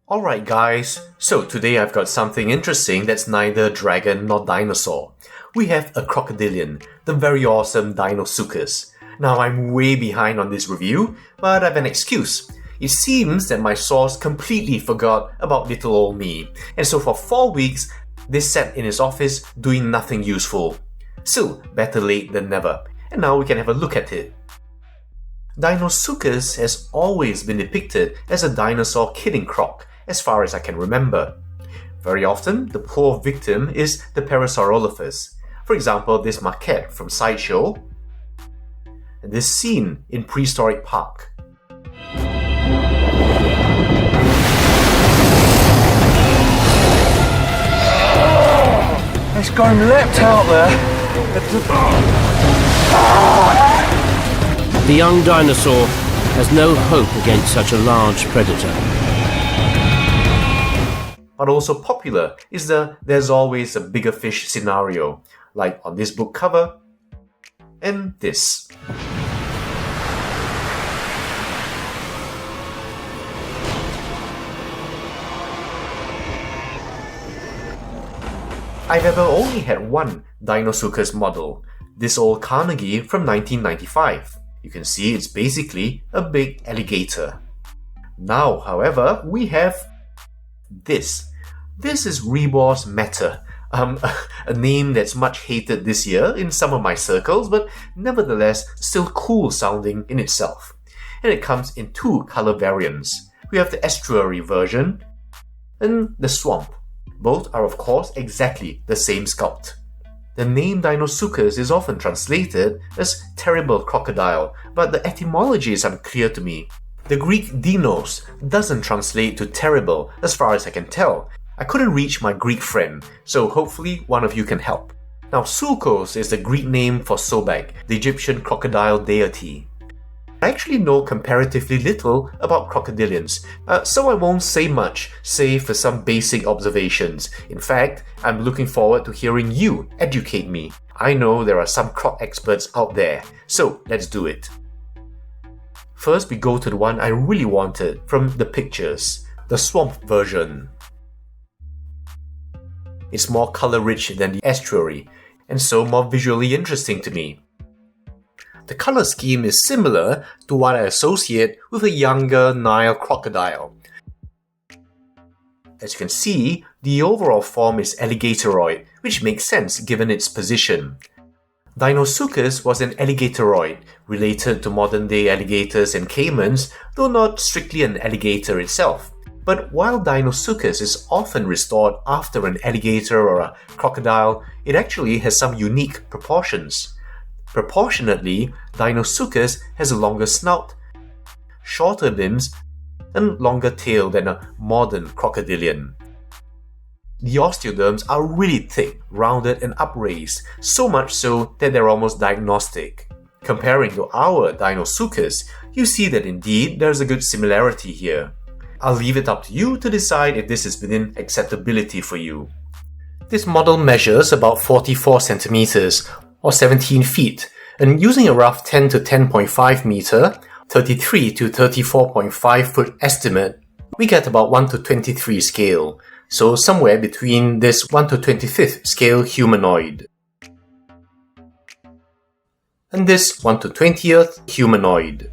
Alright guys, so today I've got something interesting that's neither dragon nor dinosaur. We have a crocodilian, the very awesome Deinosuchus. Now I'm way behind on this review, but I've an excuse. It seems that my source completely forgot about little old me, and so for 4 weeks, they sat in his office doing nothing useful. Still, better late than never, and now we can have a look at it. Deinosuchus has always been depicted as a dinosaur killing croc, as far as I can remember. Very often, the poor victim is the Purussauraus. For example, this maquette from Sideshow, and this scene in Prehistoric Park. It's gone leapt out there. The young dinosaur has no hope against such a large predator. But also popular is the "there's always a bigger fish" scenario, like on this book cover and this. I've ever only had one Deinosuchus model, this old Carnegie from 1995. You can see it's basically a big alligator. Now, however, we have this. This is Rebor's Meta, a name that's much hated this year in some of my circles, but nevertheless still cool sounding in itself. And it comes in two color variants. We have the estuary version and the swamp. Both are of course exactly the same sculpt. The name Deinosuchus is often translated as Terrible Crocodile, but the etymology is unclear to me. The Greek dinos doesn't translate to terrible as far as I can tell. I couldn't reach my Greek friend, so hopefully one of you can help. Now Sulcos is the Greek name for Sobek, the Egyptian crocodile deity. I actually know comparatively little about crocodilians, so I won't say much, save for some basic observations. In fact, I'm looking forward to hearing you educate me. I know there are some croc experts out there, so let's do it. First, we go to the one I really wanted from the pictures, the swamp version. It's more color-rich than the estuary, and so more visually interesting to me. The color scheme is similar to what I associate with a younger Nile crocodile. As you can see, the overall form is alligatoid, which makes sense given its position. Deinosuchus was an alligatoid, related to modern-day alligators and caimans, though not strictly an alligator itself. But while Deinosuchus is often restored after an alligator or a crocodile, it actually has some unique proportions. Proportionately, Deinosuchus has a longer snout, shorter limbs, and longer tail than a modern crocodilian. The osteoderms are really thick, rounded and upraised, so much so that they're almost diagnostic. Comparing to our Deinosuchus, you see that indeed there's a good similarity here. I'll leave it up to you to decide if this is within acceptability for you. This model measures about 44 centimeters, or 17 feet, and using a rough 10 to 10.5 meter, 33 to 34.5 foot estimate, we get about 1 to 23 scale, so somewhere between this 1 to 25th scale humanoid and this 1 to 20th humanoid.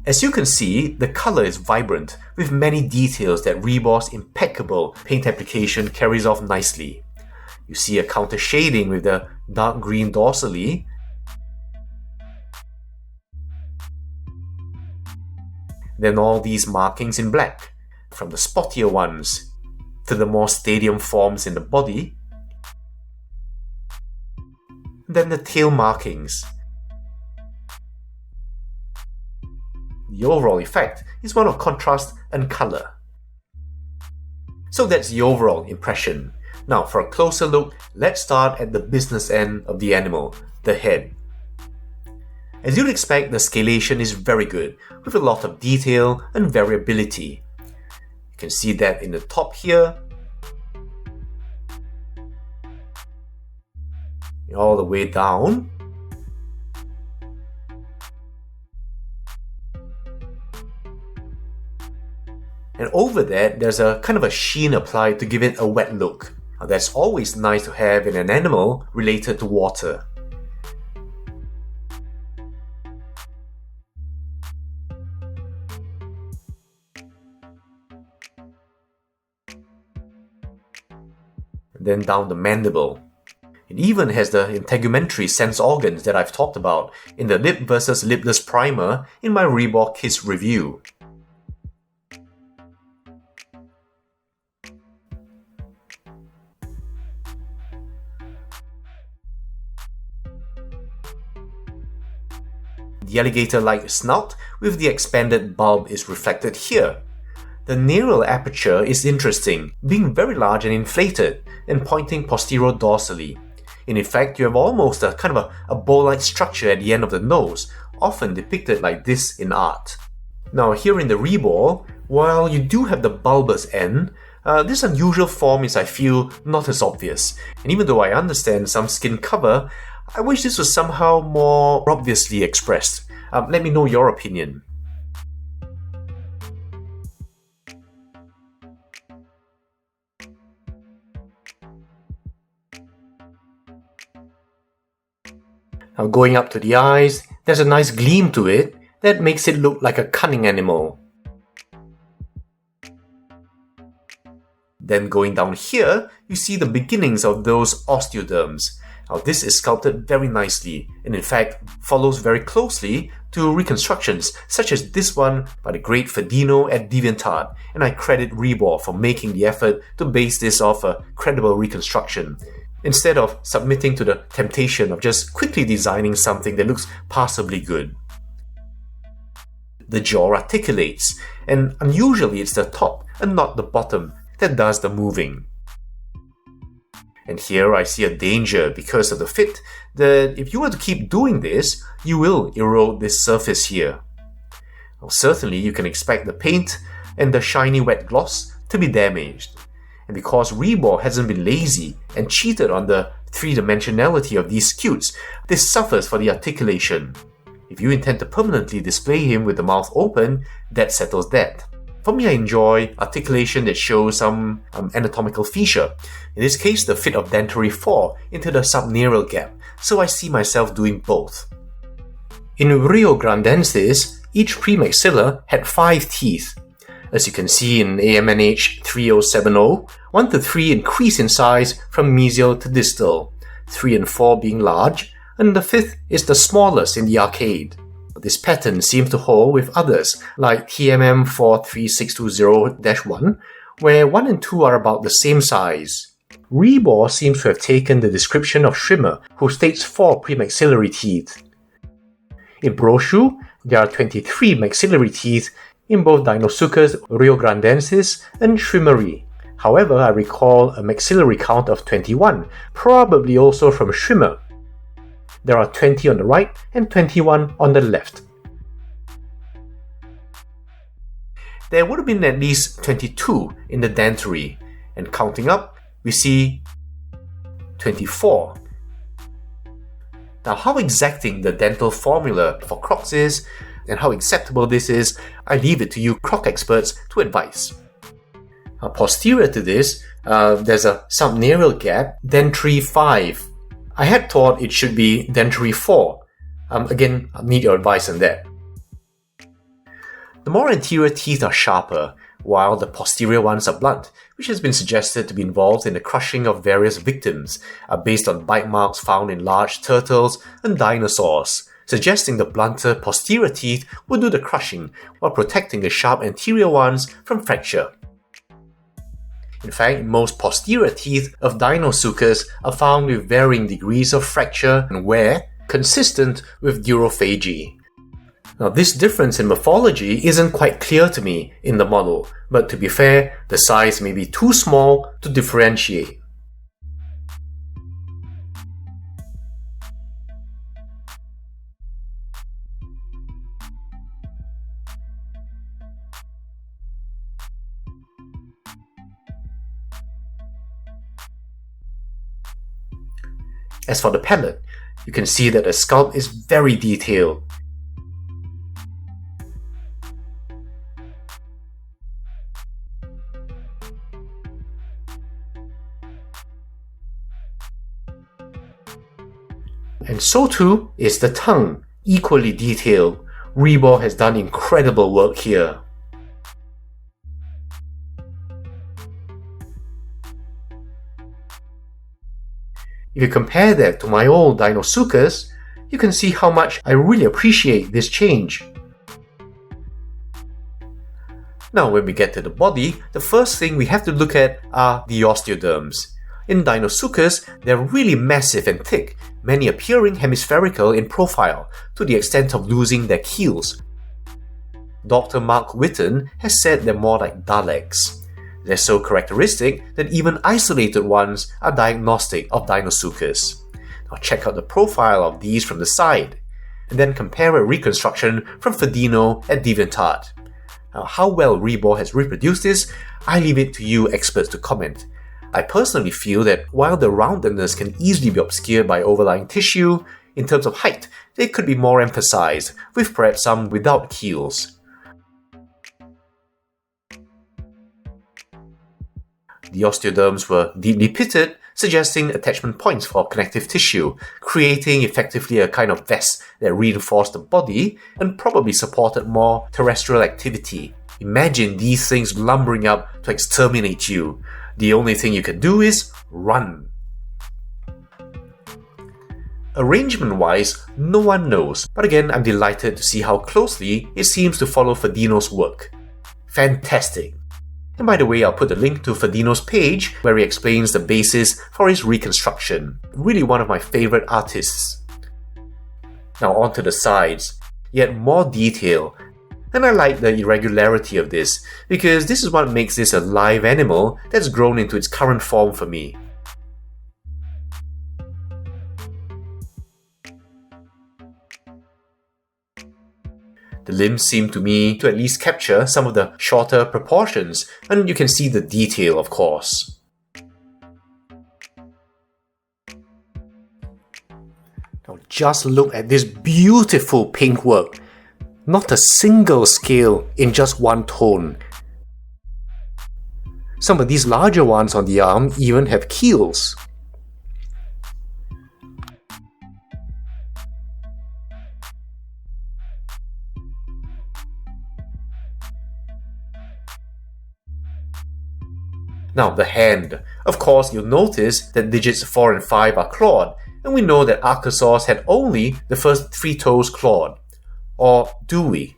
As you can see, the color is vibrant, with many details that Rebor's impeccable paint application carries off nicely. You see a counter shading with the dark green dorsally, then all these markings in black, from the spottier ones to the more stadium forms in the body, then the tail markings. The overall effect is one of contrast and color. So that's the overall impression. Now for a closer look, let's start at the business end of the animal, the head. As you'd expect, the scalation is very good, with a lot of detail and variability. You can see that in the top here, all the way down, and over that there's a kind of a sheen applied to give it a wet look. Now, that's always nice to have in an animal related to water. Then down the mandible. It even has the integumentary sense organs that I've talked about in the lip versus lipless primer in my Rebor Kiss review. The alligator-like snout with the expanded bulb is reflected here. The neural aperture is interesting, being very large and inflated, and pointing posterior-dorsally. In effect, you have almost a kind of a bow-like structure at the end of the nose, often depicted like this in art. Now here in the Rebor, while you do have the bulbous end, this unusual form is, I feel, not as obvious. And even though I understand some skin cover, I wish this was somehow more obviously expressed. Let me know your opinion. Now going up to the eyes, there's a nice gleam to it that makes it look like a cunning animal. Then going down here, you see the beginnings of those osteoderms. Now this is sculpted very nicely, and in fact follows very closely to reconstructions such as this one by the great Dino at DeviantArt, and I credit Rebor for making the effort to base this off a credible reconstruction, instead of submitting to the temptation of just quickly designing something that looks passably good. The jaw articulates, and unusually it's the top and not the bottom that does the moving. And here I see a danger because of the fit that if you were to keep doing this, you will erode this surface here. Well, certainly you can expect the paint and the shiny wet gloss to be damaged. And because Rebor hasn't been lazy and cheated on the three-dimensionality of these scutes, this suffers for the articulation. If you intend to permanently display him with the mouth open, that settles that. For me, I enjoy articulation that shows some anatomical feature. In this case, the fit of dentary 4 into the subneural gap, so I see myself doing both. In Riograndensis, each premaxilla had 5 teeth. As you can see in AMNH 3070, 1 to 3 increase in size from mesial to distal, 3 and 4 being large, and the 5th is the smallest in the arcade. This pattern seems to hold with others, like TMM 43620-1, where 1 and 2 are about the same size. Rebor seems to have taken the description of Schwimmer, who states 4 premaxillary teeth. In Broshu, there are 23 maxillary teeth in both Deinosuchus riograndensis and Schwimmeri. However, I recall a maxillary count of 21, probably also from Schwimmer. There are 20 on the right and 21 on the left. There would have been at least 22 in the dentary, and counting up, we see 24. Now, how exacting the dental formula for Crocs is, and how acceptable this is, I leave it to you Croc experts to advise. Now, posterior to this, there's a subneural gap, dentary 5. I had thought it should be dentary 4. Again, I'll need your advice on that. The more anterior teeth are sharper, while the posterior ones are blunt, which has been suggested to be involved in the crushing of various victims, based on bite marks found in large turtles and dinosaurs, suggesting the blunter posterior teeth will do the crushing while protecting the sharp anterior ones from fracture. In fact, most posterior teeth of Deinosuchus are found with varying degrees of fracture and wear, consistent with durophagy. Now, this difference in morphology isn't quite clear to me in the model, but to be fair, the size may be too small to differentiate. As for the palate, you can see that the sculpt is very detailed. And so too is the tongue, equally detailed. Rebor has done incredible work here. If you compare that to my old Deinosuchus, you can see how much I really appreciate this change. Now when we get to the body, the first thing we have to look at are the osteoderms. In Deinosuchus, they're really massive and thick, many appearing hemispherical in profile, to the extent of losing their keels. Dr. Mark Witten has said they're more like Daleks. They're so characteristic that even isolated ones are diagnostic of Deinosuchus. Now check out the profile of these from the side, and then compare a reconstruction from Ferdino at DeviantArt. Now, how well Rebor has reproduced this, I leave it to you experts to comment. I personally feel that while the roundedness can easily be obscured by overlying tissue, in terms of height, they could be more emphasized, with perhaps some without keels. The osteoderms were deeply pitted, suggesting attachment points for connective tissue, creating effectively a kind of vest that reinforced the body and probably supported more terrestrial activity. Imagine these things lumbering up to exterminate you. The only thing you can do is run. Arrangement-wise, no one knows, but again I'm delighted to see how closely it seems to follow Ferdino's work. Fantastic! And by the way, I'll put the link to Ferdino's page where he explains the basis for his reconstruction. Really one of my favourite artists. Now onto the sides. Yet more detail. And I like the irregularity of this, because this is what makes this a live animal that's grown into its current form for me. The limbs seem to me to at least capture some of the shorter proportions, and you can see the detail, of course. Now just look at this beautiful pink work. Not a single scale in just one tone. Some of these larger ones on the arm even have keels. Now the hand. Of course, you'll notice that digits 4 and 5 are clawed, and we know that Archosaurs had only the first 3 toes clawed. Or do we?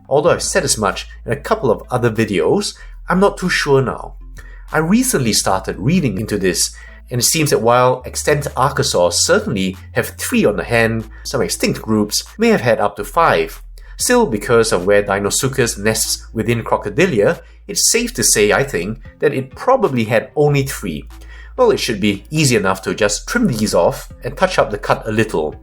Although I've said as much in a couple of other videos, I'm not too sure now. I recently started reading into this, and it seems that while extant Archosaurs certainly have 3 on the hand, some extinct groups may have had up to 5. Still, because of where Deinosuchus nests within Crocodilia, it's safe to say, I think, that it probably had only 3. Well, it should be easy enough to just trim these off and touch up the cut a little.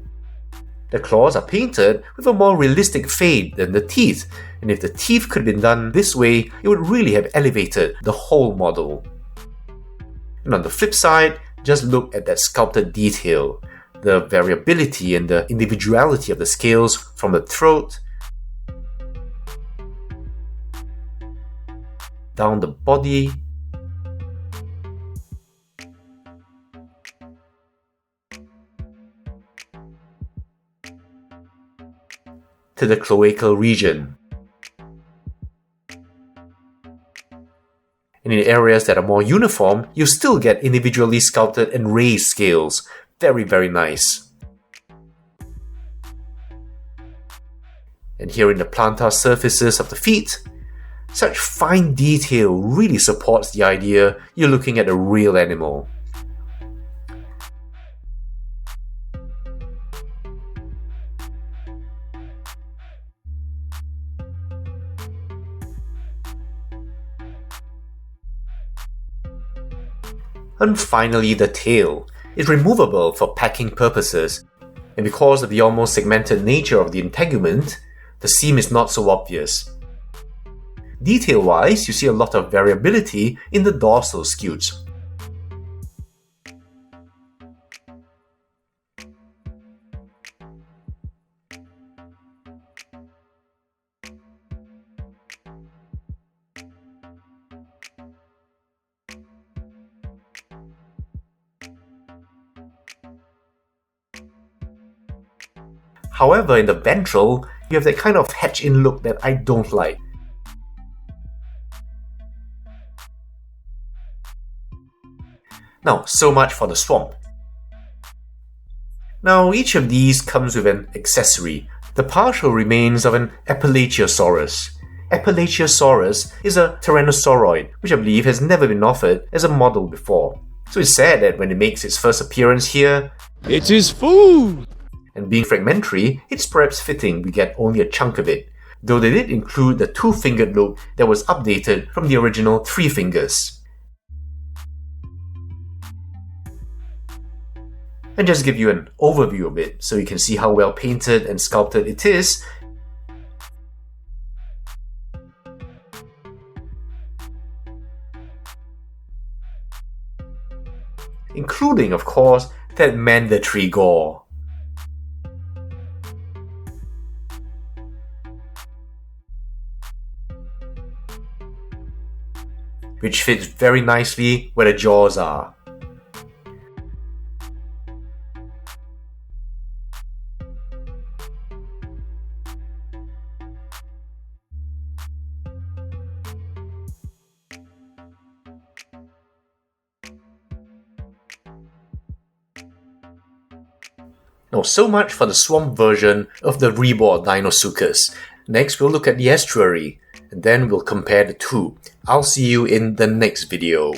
The claws are painted with a more realistic fade than the teeth, and if the teeth could have been done this way, it would really have elevated the whole model. And on the flip side, just look at that sculpted detail, the variability and the individuality of the scales from the throat, down the body, to the cloacal region. And in areas that are more uniform, you still get individually sculpted and raised scales. Very, very nice. And here in the plantar surfaces of the feet, such fine detail really supports the idea you're looking at a real animal. And finally, the tail is removable for packing purposes, and because of the almost segmented nature of the integument, the seam is not so obvious. Detail-wise, you see a lot of variability in the dorsal scutes. However, in the ventral, you have that kind of hatch-in look that I don't like. Now, so much for the swamp. Now, each of these comes with an accessory, the partial remains of an Appalachiosaurus. Appalachiosaurus is a tyrannosauroid, which I believe has never been offered as a model before. So it's sad that when it makes its first appearance here, It is food! And being fragmentary, it's perhaps fitting we get only a chunk of it, though they did include the two-fingered look that was updated from the original 3 fingers. And just give you an overview of it so you can see how well painted and sculpted it is. Including, of course, that mandatory gore. Which fits very nicely where the jaws are. Now, so much for the swamp version of the Rebor Deinosuchus. Next, we'll look at the estuary, and then we'll compare the two. I'll see you in the next video.